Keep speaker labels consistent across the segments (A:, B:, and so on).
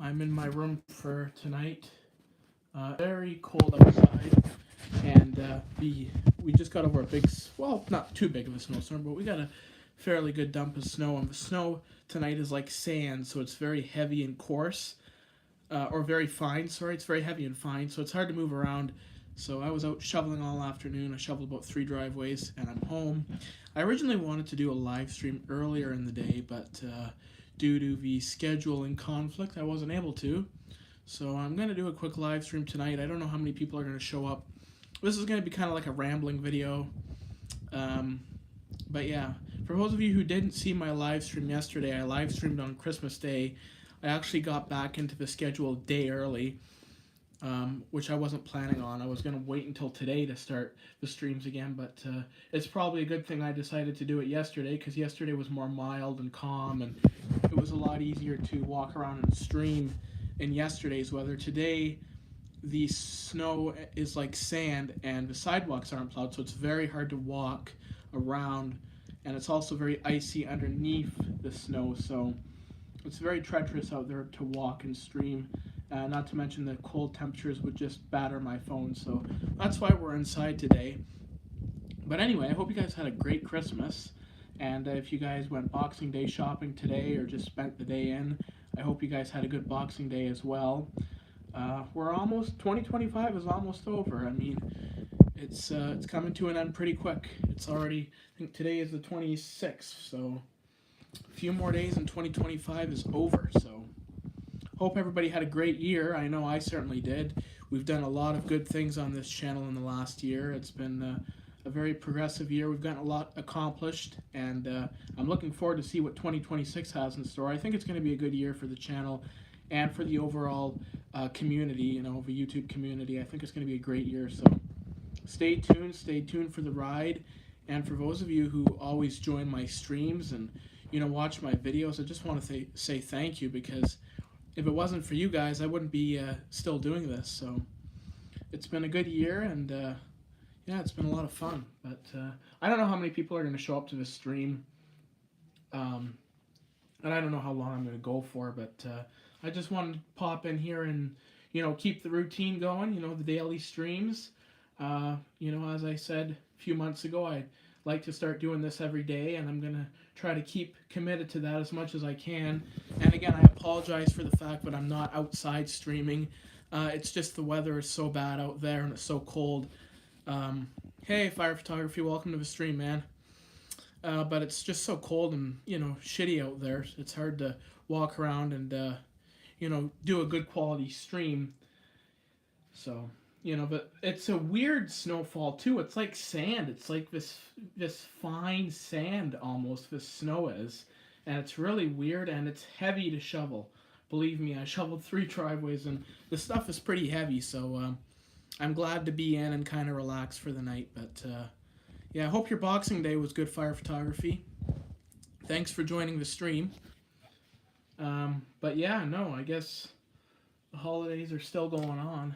A: I'm in my room for tonight. Very cold outside, and we just got over a big, well, not too big of a snowstorm, but we got a fairly good dump of snow. And the snow tonight is like sand, so it's very heavy and coarse, or very fine. Sorry, it's very heavy and fine, so it's hard to move around. So I was out shoveling all afternoon. I shoveled about 3 driveways, and I'm home. I originally wanted to do a live stream earlier in the day, but due to the scheduling conflict, I wasn't able to. So I'm going to do a quick live stream tonight. I don't know how many people are going to show up. This is going to be kind of like a rambling video. Um, but yeah, for those of you who didn't see my live stream yesterday, I live streamed on Christmas Day. I actually got back into the schedule a day early, which I wasn't planning on. I was going to wait until today to start the streams again, but it's probably a good thing I decided to do it yesterday, because yesterday was more mild and calm, and it was a lot easier to walk around and stream in yesterday's weather. Today, the snow is like sand, and the sidewalks aren't plowed, so it's very hard to walk around, and it's also very icy underneath the snow, so it's very treacherous out there to walk and stream. Not to mention the cold temperatures would just batter my phone, so that's why we're inside today. But anyway, I hope you guys had a great Christmas, and if you guys went Boxing Day shopping today or just spent the day in, I hope you guys had a good Boxing Day as well. We're almost, 2025 is almost over. I mean, it's coming to an end pretty quick. It's already, I think today is the 26th, so a few more days and 2025 is over. So hope everybody had a great year. I know I certainly did. We've done a lot of good things on this channel in the last year. It's been a very progressive year. We've gotten a lot accomplished, and I'm looking forward to see what 2026 has in store. I think it's going to be a good year for the channel and for the overall community, you know, the YouTube community. I think it's going to be a great year, so stay tuned for the ride. And for those of you who always join my streams and, you know, watch my videos, I just want to say thank you, because if it wasn't for you guys, I wouldn't be still doing this. So it's been a good year, and yeah, it's been a lot of fun. But I don't know how many people are going to show up to this stream, and I don't know how long I'm going to go for, but I just wanted to pop in here and, you know, keep the routine going, you know, the daily streams. You know, as I said a few months ago, I'd like to start doing this every day, and I'm going to try to keep committed to that as much as I can. And again, I apologize for the fact that I'm not outside streaming. It's just the weather is so bad out there, and it's so cold. Hey, Fire Photography, welcome to the stream, man. But it's just so cold and, you know, shitty out there. It's hard to walk around and, you know, do a good quality stream. So, you know, but it's a weird snowfall too. It's like sand. It's like this fine sand almost, this snow is. And it's really weird, and it's heavy to shovel. Believe me, I shoveled 3 driveways, and the stuff is pretty heavy, so I'm glad to be in and kind of relax for the night. But yeah, I hope your Boxing Day was good, Fire Photography. Thanks for joining the stream. But yeah, no, I guess the holidays are still going on.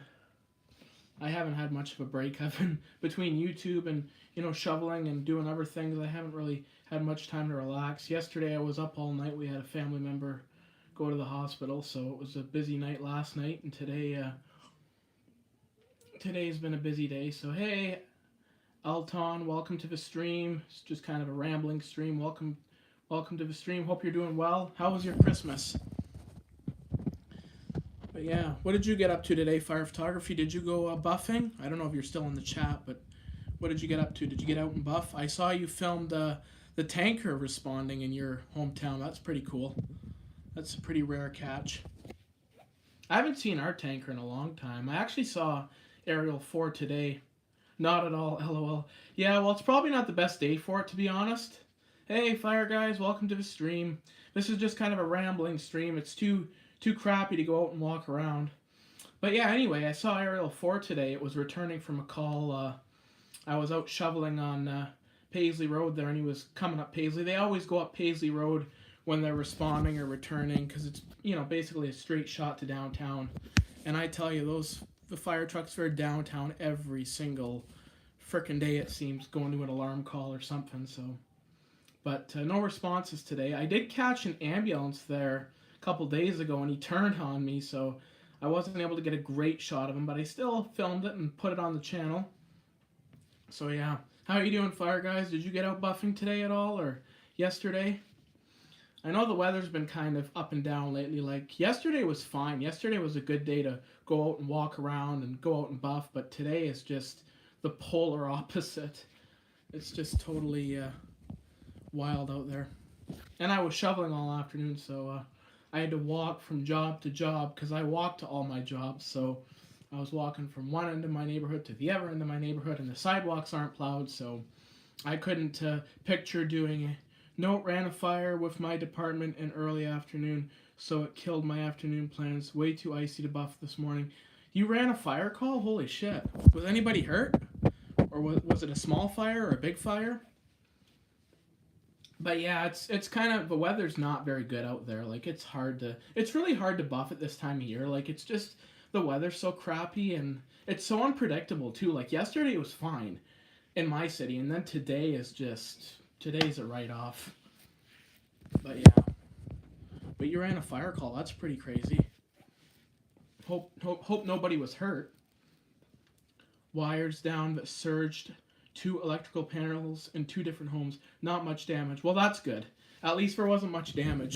A: I haven't had much of a break. I've been between YouTube and, you know, shoveling and doing other things. I haven't really had much time to relax. Yesterday I was up all night. We had a family member go to the hospital, so it was a busy night last night, and today's been a busy day. So hey, Alton, welcome to the stream. It's just kind of a rambling stream. Welcome to the stream. Hope you're doing well. How was your Christmas? But yeah, what did you get up to today, Fire Photography? Did you go buffing? I don't know if you're still in the chat, but what did you get up to? Did you get out and buff? I saw you filmed the tanker responding in your hometown. That's pretty cool. That's a pretty rare catch. I haven't seen our tanker in a long time. I actually saw Aerial 4 today. Not at all, lol. Yeah, well, it's probably not the best day for it, to be honest. Hey, Fire guys, welcome to the stream. This is just kind of a rambling stream. It's too crappy to go out and walk around. But yeah, anyway, I saw Aerial 4 today. It was returning from a call. I was out shoveling on Paisley Road there, and he was coming up Paisley. They always go up Paisley Road when they're responding or returning, because it's, you know, basically a straight shot to downtown. And I tell you, the fire trucks are downtown every single frickin' day, it seems, going to an alarm call or something. So, but no responses today. I did catch an ambulance there couple days ago, and he turned on me, so I wasn't able to get a great shot of him, but I still filmed it and put it on the channel. So yeah, how are you doing, Fire Guys? Did you get out buffing today at all, or yesterday? I know the weather's been kind of up and down lately. Like, yesterday was fine. Yesterday was a good day to go out and walk around and go out and buff, but today is just the polar opposite. It's just totally wild out there. And I was shoveling all afternoon, so I had to walk from job to job because I walk to all my jobs. So I was walking from one end of my neighborhood to the other end of my neighborhood, and the sidewalks aren't plowed, so I couldn't picture doing Note ran a fire with my department in early afternoon, so it killed my afternoon plans. Way too icy to buff this morning. You ran a fire call? Holy shit. Was anybody hurt? Or was it a small fire or a big fire? But yeah, it's kind of, the weather's not very good out there. Like, it's really hard to buff at this time of year. Like, it's just, the weather's so crappy and it's so unpredictable too. Like, yesterday was fine in my city, and then today's a write-off. But yeah. But you ran a fire call. That's pretty crazy. Hope nobody was hurt. Wires down that surged 2 electrical panels in 2 different homes. Not much damage. Well, that's good. At least there wasn't much damage.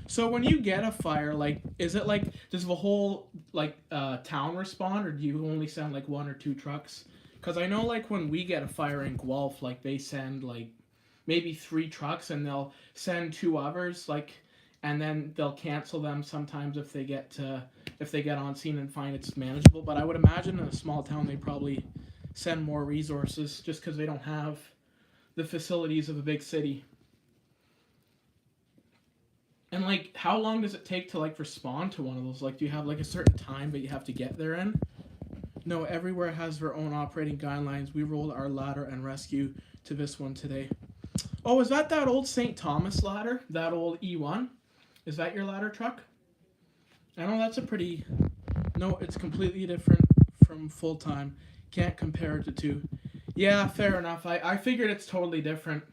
A: So when you get a fire, like, is it like, does the whole, like, town respond, or do you only send, like, 1 or 2 trucks? Because I know, like, when we get a fire in Guelph, like, they send, like, maybe 3 trucks, and they'll send 2 others, like, and then they'll cancel them sometimes if they get on scene and find it's manageable. But I would imagine in a small town they probably send more resources just because they don't have the facilities of a big city. And like, how long does it take to like respond to one of those? Like, do you have like a certain time that you have to get there in? No, everywhere has their own operating guidelines. We rolled our ladder and rescue to this one today. Oh, is that old St. Thomas ladder? That old E1? Is that your ladder truck? I know that's a pretty... No, it's completely different from full-time. Can't compare it to 2. Yeah, fair enough. I figured it's totally different.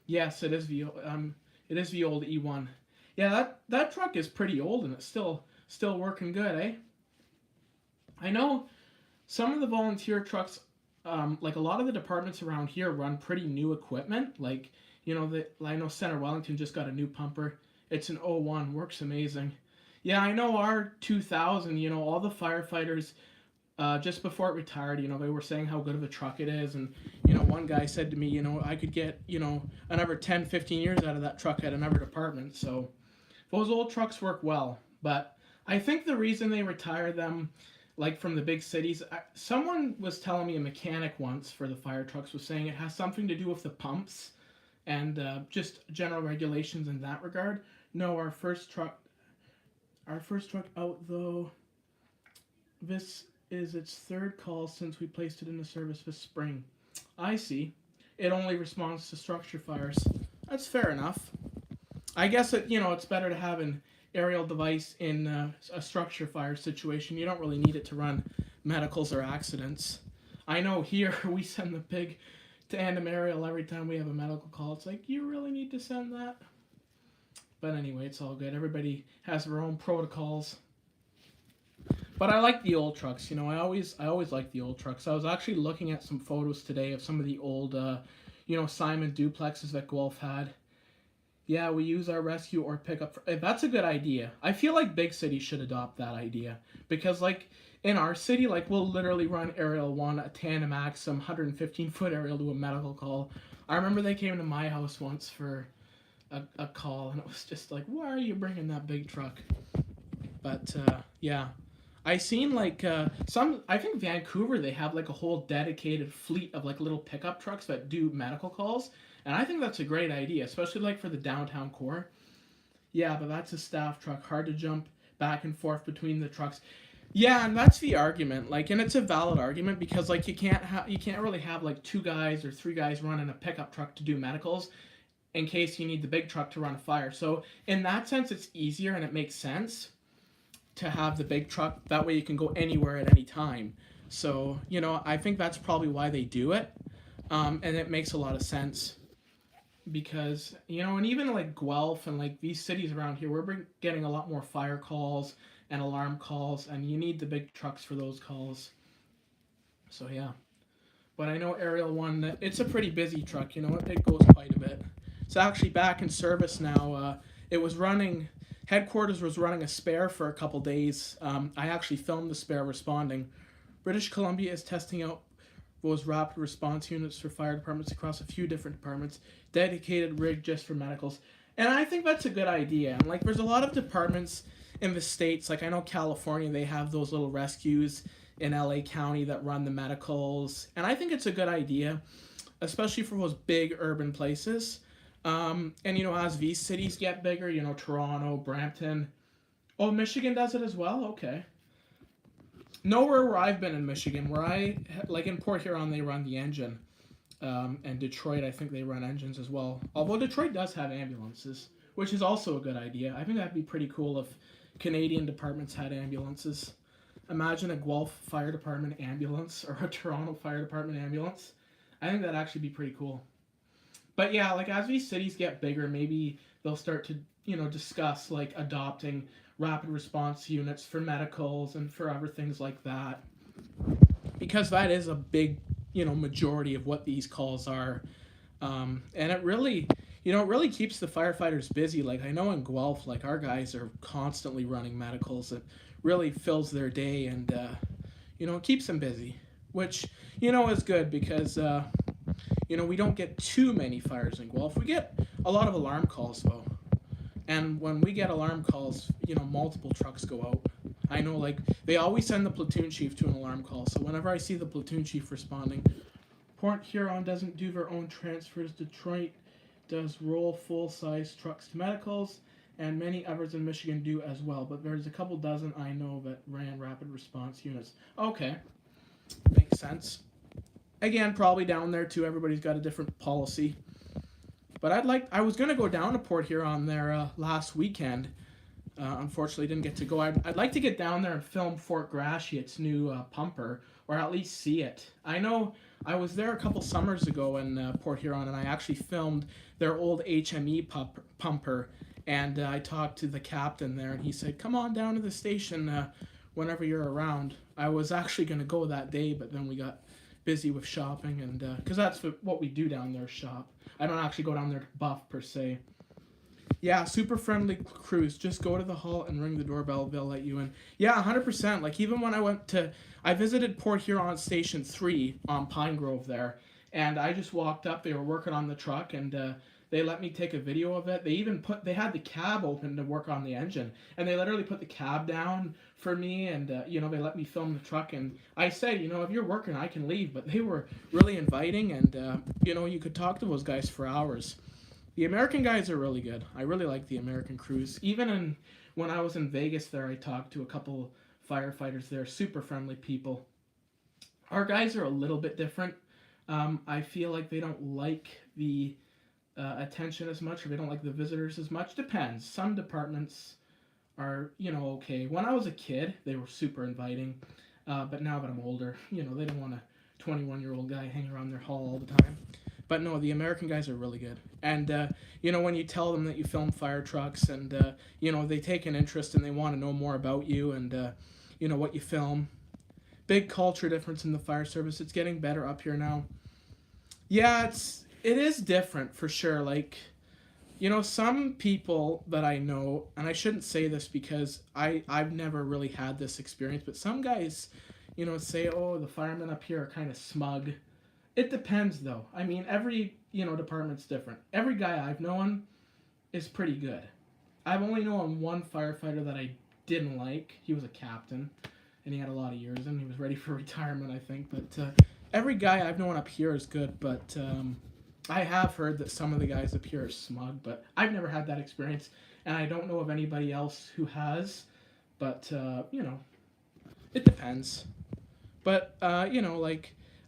A: Yes, it is the old E1. Yeah, that truck is pretty old, and it's still working good, eh? I know some of the volunteer trucks, like a lot of the departments around here run pretty new equipment. Like, you know, I know Center Wellington just got a new pumper. It's an 01, works amazing. Yeah, I know our 2000, you know, all the firefighters, just before it retired, you know, they were saying how good of a truck it is. And, you know, one guy said to me, you know, I could get, you know, another 10, 15 years out of that truck at another department. So those old trucks work well. But I think the reason they retire them, like from the big cities, someone was telling me, a mechanic once for the fire trucks was saying it has something to do with the pumps and just general regulations in that regard. No, our first truck out though, this is its 3rd call since we placed it into service this spring. I see. It only responds to structure fires. That's fair enough. I guess it's better to have an aerial device in a structure fire situation. You don't really need it to run medicals or accidents. I know here we send the big tandem aerial every time we have a medical call. It's like, you really need to send that? But anyway, it's all good. Everybody has their own protocols. But I like the old trucks. You know, I always like the old trucks. I was actually looking at some photos today of some of the old, Simon duplexes that Guelph had. Yeah, we use our rescue or pickup. That's a good idea. I feel like big cities should adopt that idea. Because, like, in our city, like, we'll literally run Aerial 1, a tandem Axum, 115-foot aerial to a medical call. I remember they came to my house once for a call, and it was just like, why are you bringing that big truck? But, yeah. I seen, like, I think Vancouver, they have, like, a whole dedicated fleet of, like, little pickup trucks that do medical calls. And I think that's a great idea, especially, like, for the downtown core. Yeah, but that's a staff truck. Hard to jump back and forth between the trucks. Yeah, and that's the argument. Like, and it's a valid argument because, like, you can't really have, like, 2 guys or 3 guys running a pickup truck to do medicals in case you need the big truck to run a fire. So, in that sense, it's easier and it makes sense to have the big truck. That way you can go anywhere at any time. So, I think that's probably why they do it. And it makes a lot of sense. because and even like Guelph and like these cities around here, we're getting a lot more fire calls and alarm calls, and you need the big trucks for those calls. So yeah, but I know Aerial One, it's a pretty busy truck. It goes quite a bit. It's actually back in service now. It was running. Headquarters was running a spare for a couple days. I actually filmed the spare responding. British Columbia is testing out those rapid response units for fire departments across a few different departments, dedicated rig just for medicals. And I think that's a good idea. And like there's a lot of departments in the States, like I know California, they have those little rescues in LA County that run the medicals. And I think it's a good idea, especially for those big urban places. And as these cities get bigger, Toronto, Brampton. Oh, Michigan does it as well? Okay. Nowhere where I've been in Michigan, where like in Port Huron, they run the engine. And Detroit, I think they run engines as well. Although Detroit does have ambulances, which is also a good idea. I think that'd be pretty cool if Canadian departments had ambulances. Imagine a Guelph Fire Department ambulance or a Toronto Fire Department ambulance. I think that'd actually be pretty cool. But yeah, like as these cities get bigger, maybe they'll start to, discuss like adopting rapid response units for medicals and for other things like that. Because that is a big, majority of what these calls are. And it really, it really keeps the firefighters busy. Like I know in Guelph, like our guys are constantly running medicals. It really fills their day and, it keeps them busy, which, is good because, we don't get too many fires in Guelph. We get a lot of alarm calls though. And when we get alarm calls, multiple trucks go out. I know, like, they always send the platoon chief to an alarm call. So whenever I see the platoon chief responding, Port Huron doesn't do their own transfers. Detroit does roll full-size trucks to medicals, and many others in Michigan do as well. But there's a couple dozen I know that ran rapid response units. Okay, makes sense. Again, probably down there too. Everybody's got a different policy. But I was gonna go down to Port Huron there last weekend. Unfortunately, didn't get to go. I'd like to get down there and film Fort Gratiot's new pumper, or at least see it. I know I was there a couple summers ago in Port Huron, and I actually filmed their old HME pumper. And I talked to the captain there, and he said, "Come on down to the station whenever you're around." I was actually gonna go that day, but then we got busy with shopping, and because that's what we do down there, shop. I don't actually go down there to buff per se. Yeah, super friendly crews. Just go to the hall and ring the doorbell. They'll let you in. Yeah, 100%. Like even when I visited Port Huron Station 3 on Pine Grove there, and I just walked up. They were working on the truck, and they let me take a video of it. They had the cab open to work on the engine, and they literally put the cab down for me, and they let me film the truck. And I said, if you're working, I can leave. But they were really inviting, and you could talk to those guys for hours. The American guys are really good. I really like the American crews. Even when I was in Vegas there, I talked to a couple firefighters there. Super friendly people. Our guys are a little bit different. I feel like they don't like the attention as much, or they don't like the visitors as much. Depends. Some departments are, okay. When I was a kid, they were super inviting. But now that I'm older, they don't want a 21-year-old guy hanging around their hall all the time. But no, the American guys are really good. And, when you tell them that you film fire trucks and, they take an interest and they want to know more about you and, what you film. Big culture difference in the fire service. It's getting better up here now. Yeah, it is different for sure. Like, some people that I know, and I shouldn't say this because I've never really had this experience, but some guys, say, oh, the firemen up here are kind of smug. It depends, though. I mean, every, department's different. Every guy I've known is pretty good. I've only known one firefighter that I didn't like. He was a captain, and he had a lot of years, and he was ready for retirement, I think. But every guy I've known up here is good, but I have heard that some of the guys up here are smug, but I've never had that experience, and I don't know of anybody else who has. But, it depends. But,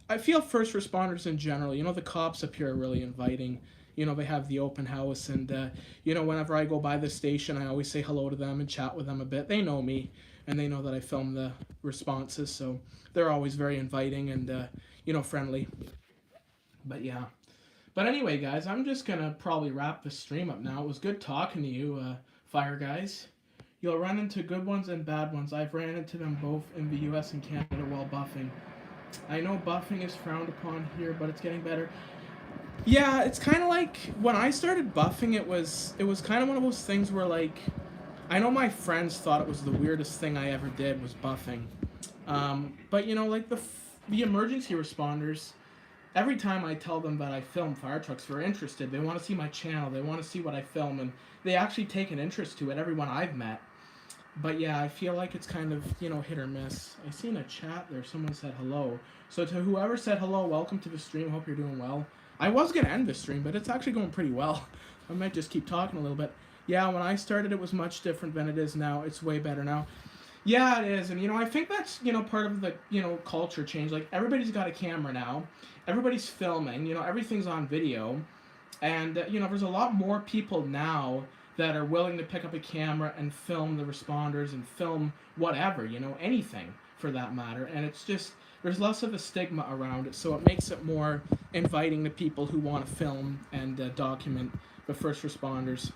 A: I feel first responders in general, the cops up here are really inviting. They have the open house, and, whenever I go by the station, I always say hello to them and chat with them a bit. They know me, and they know that I film the responses, so they're always very inviting and, friendly. But, yeah. But anyway, guys, I'm just gonna probably wrap the stream up now. It was good talking to you, Fire Guys. You'll run into good ones and bad ones. I've ran into them both in the US and Canada while buffing. I know buffing is frowned upon here, but it's getting better. Yeah, it's kind of like when I started buffing, it was kind of one of those things where, like, I know my friends thought it was the weirdest thing I ever did was buffing. But you know, like the emergency responders, every time I tell them that I film fire trucks, they're interested. They want to see my channel. They want to see what I film, and they actually take an interest to it. Everyone I've met. But yeah, I feel like it's kind of, you know, hit or miss. I seen a chat there. Someone said hello. So to whoever said hello, welcome to the stream. Hope you're doing well. I was going to end the stream, but it's actually going pretty well. I might just keep talking a little bit. Yeah, when I started, it was much different than it is now. It's way better now. Yeah, it is. And, you know, I think that's, you know, part of the, you know, culture change. Like, everybody's got a camera now. Everybody's filming. You know, everything's on video. And, you know, there's a lot more people now that are willing to pick up a camera and film the responders and film whatever, you know, anything for that matter. And it's just, there's less of a stigma around it, so it makes it more inviting to people who want to film and document the first responders.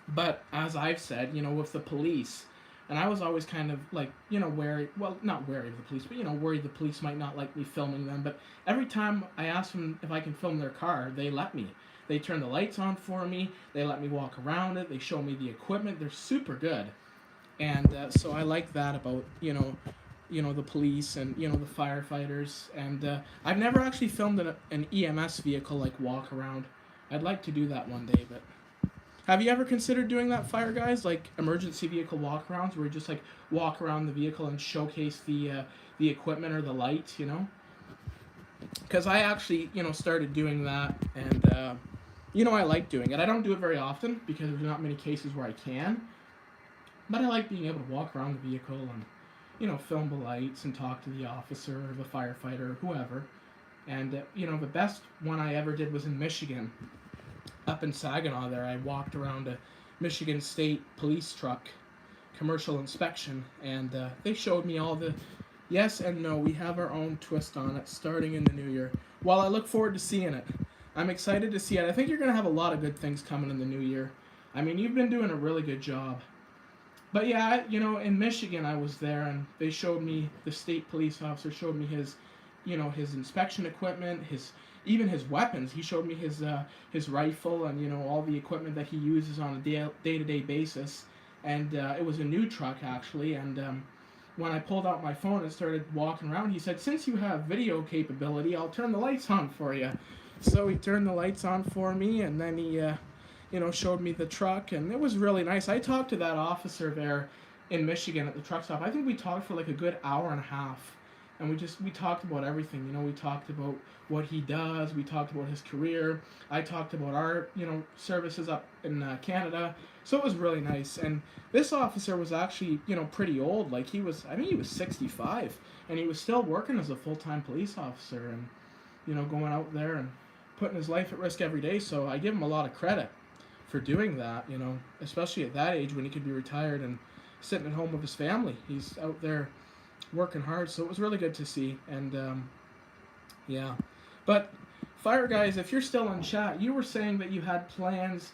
A: But as I've said, you know, with the police, and I was always kind of like, you know, wary, well, not wary of the police, but, you know, worried the police might not like me filming them. But every time I ask them if I can film their car, they let me. They turn the lights on for me. They let me walk around it. They show me the equipment. They're super good. And so I like that about, you know, the police and, you know, the firefighters. And I've never actually filmed an EMS vehicle, like, walk around. I'd like to do that one day, but... Have you ever considered doing that, Fire Guys? Like, emergency vehicle walkarounds, where you just, like, walk around the vehicle and showcase the equipment or the lights, you know? Because I actually, you know, started doing that, and, you know, I like doing it. I don't do it very often, because there's not many cases where I can. But I like being able to walk around the vehicle and, you know, film the lights and talk to the officer or the firefighter or whoever. And, you know, the best one I ever did was in Michigan. Up in Saginaw there, I walked around a Michigan State police truck commercial inspection, and they showed me all the yes and no. We have our own twist on it starting in the new year. While I look forward to seeing it, I'm excited to see it. I think you're going to have a lot of good things coming in the new year. I mean, you've been doing a really good job. But yeah, you know, in Michigan I was there, and they showed me, the state police officer showed me his, you know, his inspection equipment, even his weapons. He showed me his rifle and, you know, all the equipment that he uses on a day-to-day basis. And it was a new truck, actually. And when I pulled out my phone and started walking around, he said, "Since you have video capability, I'll turn the lights on for you." So he turned the lights on for me, and then he, you know, showed me the truck. And it was really nice. I talked to that officer there in Michigan at the truck stop. I think we talked for like a good hour and a half. And we talked about everything, you know. We talked about what he does. We talked about his career. I talked about our, you know, services up in Canada. So it was really nice. And this officer was actually, you know, pretty old. Like, I think he was 65. And he was still working as a full-time police officer and, you know, going out there and putting his life at risk every day. So I give him a lot of credit for doing that, you know, especially at that age when he could be retired and sitting at home with his family. He's out there working hard, so it was really good to see. And yeah, but Fire Guys, if you're still in chat, you were saying that you had plans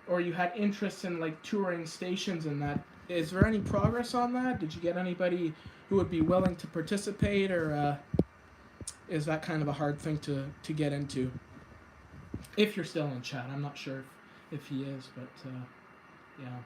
A: or you had interests in like touring stations and that. Is there any progress on that? Did you get anybody who would be willing to participate, or is that kind of a hard thing to get into? If you're still in chat, I'm not sure if he is, but yeah.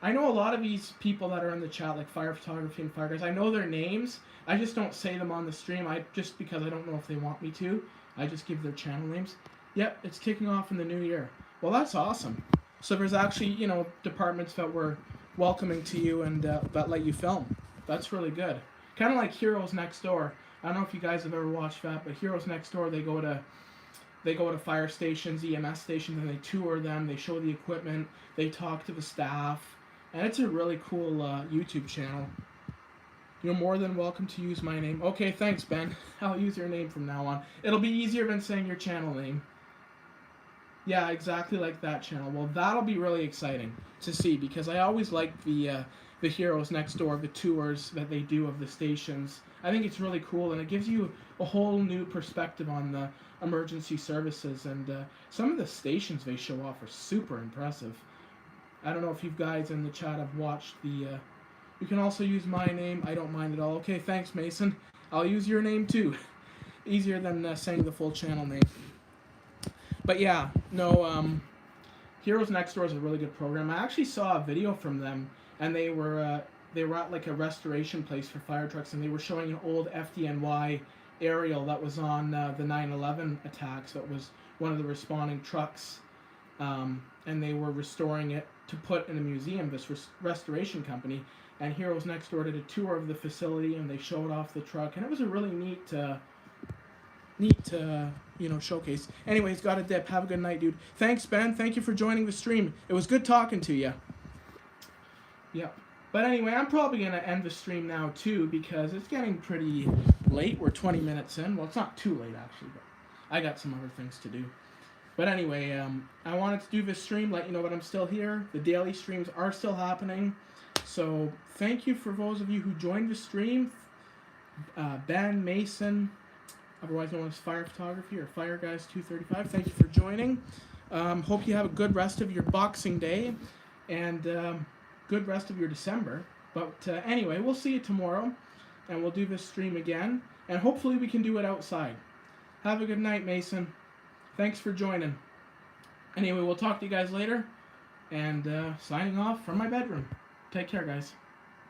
A: I know a lot of these people that are in the chat, like Fire Photography and Fire Guys, I know their names. I just don't say them on the stream, just because I don't know if they want me to. I just give their channel names. Yep, it's kicking off in the new year. Well, that's awesome. So there's actually, you know, departments that were welcoming to you and that let you film. That's really good. Kind of like Heroes Next Door. I don't know if you guys have ever watched that, but Heroes Next Door, they go to fire stations, EMS stations, and they tour them. They show the equipment. They talk to the staff. And it's a really cool YouTube channel. You're more than welcome to use my name. Okay, thanks, Ben. I'll use your name from now on. It'll be easier than saying your channel name. Yeah, exactly like that channel. Well, that'll be really exciting to see, because I always like the Heroes Next Door, the tours that they do of the stations. I think it's really cool, and it gives you a whole new perspective on emergency services, and some of the stations they show off are super impressive. I don't know if you guys in the chat have watched the. You can also use my name. I don't mind at all. Okay, thanks, Mason. I'll use your name too. Easier than saying the full channel name. But yeah, no. Heroes Next Door is a really good program. I actually saw a video from them, and they were at like a restoration place for fire trucks, and they were showing an old FDNY aerial that was on the 9/11 attacks. That was one of the responding trucks, and they were restoring it to put in a museum. This restoration company, and Heroes Next Door did a tour of the facility, and they showed off the truck, and it was a really neat showcase. Anyways, got a dip. Have a good night, dude. Thanks, Ben. Thank you for joining the stream. It was good talking to you. Yep. But anyway, I'm probably going to end the stream now, too, because it's getting pretty late. We're 20 minutes in. Well, it's not too late, actually, but I got some other things to do. But anyway, I wanted to do this stream, let you know that I'm still here. The daily streams are still happening. So thank you for those of you who joined the stream. Ben, Mason, otherwise known as Fire Photography or Fire Guys 235. Thank you for joining. Hope you have a good rest of your Boxing Day and good rest of your December. But anyway, we'll see you tomorrow, and we'll do this stream again, and hopefully we can do it outside. Have a good night, Mason. Thanks for joining. Anyway, we'll talk to you guys later, and signing off from my bedroom. Take care, guys.